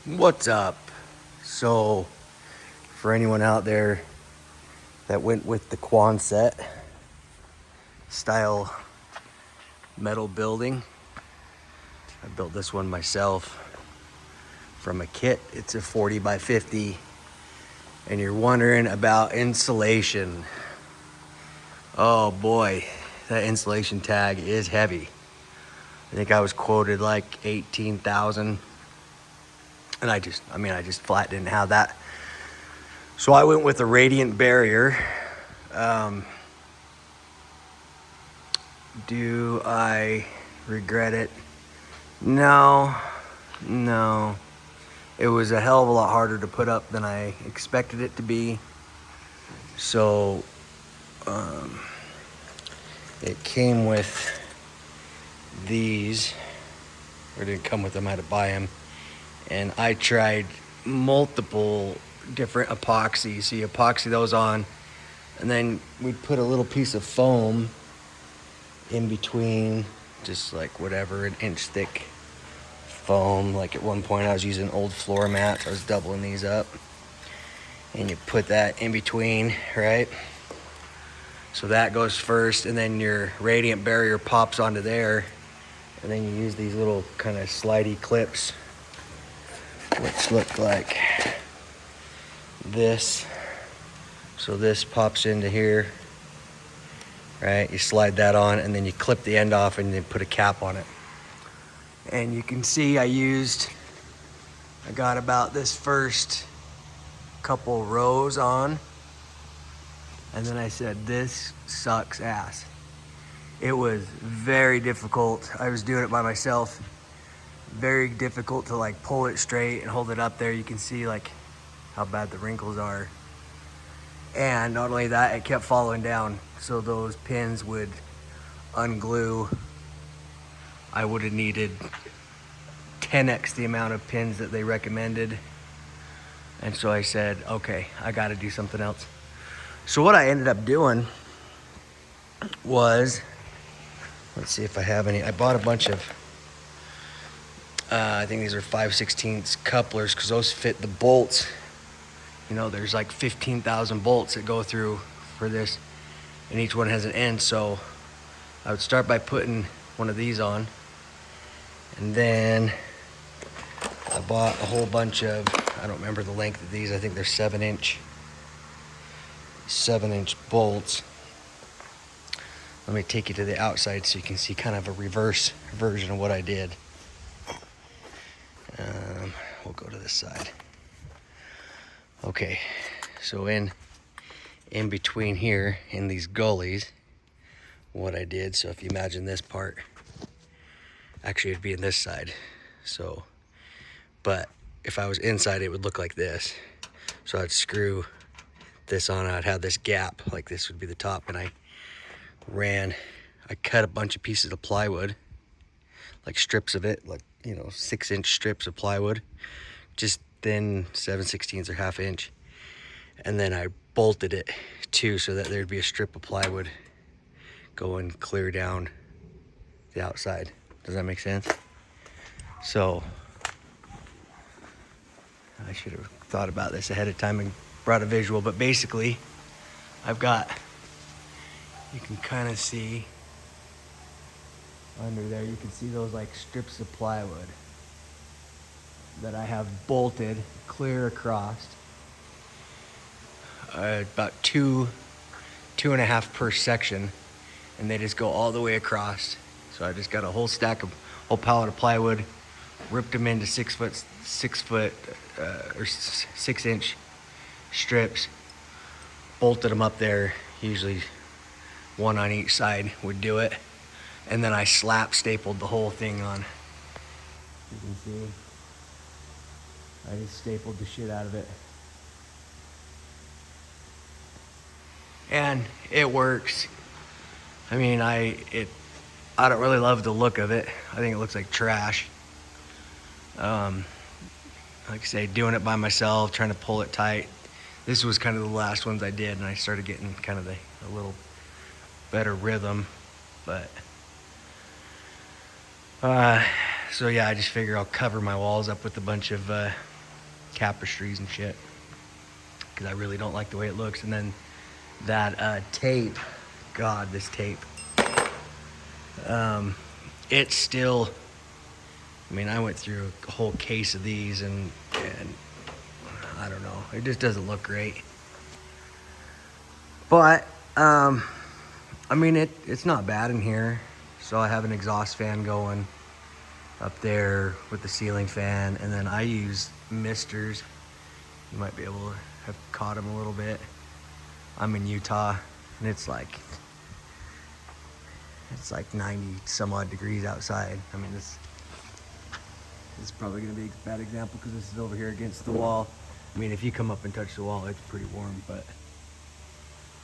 What's up? So, for anyone out there that went with the Quonset style metal building, I built this one myself from a kit. It's a 40 by 50, and you're wondering about insulation. Oh boy, that insulation tag is heavy. I think I was quoted like 18,000, and I just flat didn't have that. So I went with a radiant barrier. Do I regret it? No. It was a hell of a lot harder to put up than I expected it to be. So it came with these, or didn't come with them, I had to buy them. And I tried multiple different epoxies. So you epoxy those on, and then we'd put a little piece of foam in between, just like whatever, an inch thick foam. Like at one point I was using old floor mats, I was doubling these up, and you put that in between, right? So that goes first, and then your radiant barrier pops onto there, and then you use these little kind of slidey clips, which look like this. So this pops into here, right? You slide that on, and then you clip the end off, and then put a cap on it. And you can see I got about this first couple rows on, and then I said, this sucks ass. It was very difficult. I was doing it by myself. Very difficult to like pull it straight and hold it up there. You can see like how bad the wrinkles are. And not only that, it kept falling down. So those pins would unglue. I would have needed 10x the amount of pins that they recommended. And so I said, okay, I got to do something else. So what I ended up doing was, let's see if I have any. I bought a bunch of, I think these are 5/16 couplers, because those fit the bolts. You know, there's like 15,000 bolts that go through for this, and each one has an end. So I would start by putting one of these on, and then I bought a whole bunch of, I don't remember the length of these, I think they're 7-inch bolts. Let me take you to the outside so you can see kind of a reverse version of what I did. We'll go to this side. Okay, so in between here, in these gullies, what I did, so if you imagine this part, actually it'd be in this side. So, but if I was inside, it would look like this. So I'd screw this on, I'd have this gap, like this would be the top, and I cut a bunch of pieces of plywood, like strips of it, like, 6-inch strips of plywood, just thin 7/16 or 1/2 inch. And then I bolted it too, so that there'd be a strip of plywood going clear down the outside. Does that make sense? So I should have thought about this ahead of time and brought a visual, but basically I've got, you can kind of see under there, you can see those like strips of plywood that I have bolted clear across, about 2.5 per section, and they just go all the way across. So I just got a whole pallet of plywood, ripped them into 6-inch strips, bolted them up there, usually one on each side would do it, and then I stapled the whole thing on. You can see I just stapled the shit out of it, and it works. I mean, I don't really love the look of it. I think it looks like trash. Like I say, doing it by myself, trying to pull it tight. This was kind of the last ones I did, and I started getting kind of a little better rhythm. But so yeah, I just figure I'll cover my walls up with a bunch of tapestries and shit, because I really don't like the way it looks. And then that tape, God, this tape, it's still, I mean, I went through a whole case of these, and I don't know, it just doesn't look great. But I mean, it's not bad in here. So I have an exhaust fan going up there with the ceiling fan, and then I use misters. You might be able to have caught them a little bit. I'm in Utah, and it's like 90 some odd degrees outside. I mean, this is probably gonna be a bad example because this is over here against the wall. I mean, if you come up and touch the wall, it's pretty warm, but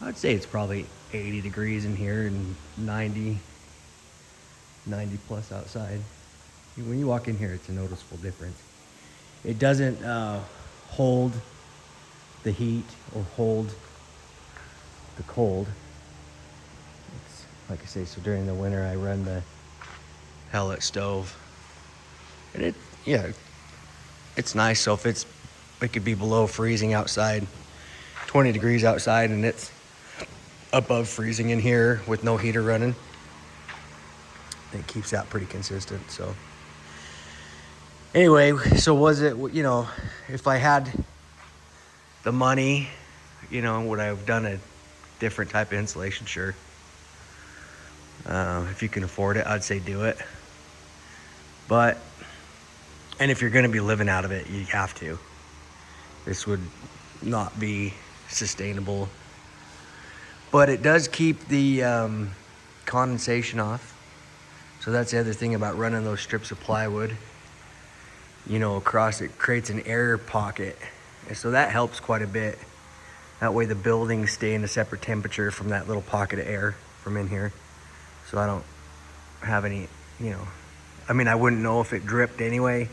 I'd say it's probably 80 degrees in here and 90 plus outside. When you walk in here, it's a noticeable difference. It doesn't hold the heat or hold the cold. It's, like I say, so during the winter I run the pellet stove, and it's nice. So if it could be below freezing outside, 20 degrees outside, and it's above freezing in here with no heater running, it keeps that pretty consistent. So anyway, so was it, you know, if I had the money, you know, would I have done a different type of insulation? Sure. If you can afford it, I'd say do it. But, and if you're going to be living out of it, you have to. This would not be sustainable. But it does keep the condensation off. So that's the other thing about running those strips of plywood, you know, across. It creates an air pocket. And so that helps quite a bit. That way the buildings stay in a separate temperature from that little pocket of air from in here. So I don't have any, you know, I mean, I wouldn't know if it dripped anyway,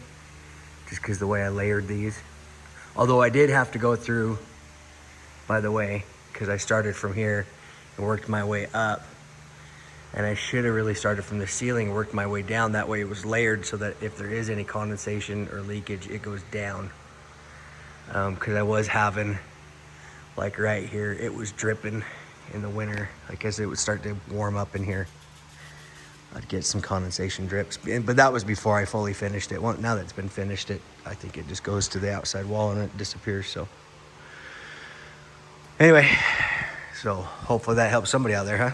just because the way I layered these. Although I did have to go through, by the way, because I started from here and worked my way up. And I should have really started from the ceiling and worked my way down. That way it was layered so that if there is any condensation or leakage, it goes down. Because I was having, like right here, it was dripping in the winter. Like as it would start to warm up in here, I'd get some condensation drips. But that was before I fully finished it. Well, now that it's been finished, I think it just goes to the outside wall and it disappears. So anyway, so hopefully that helps somebody out there, huh?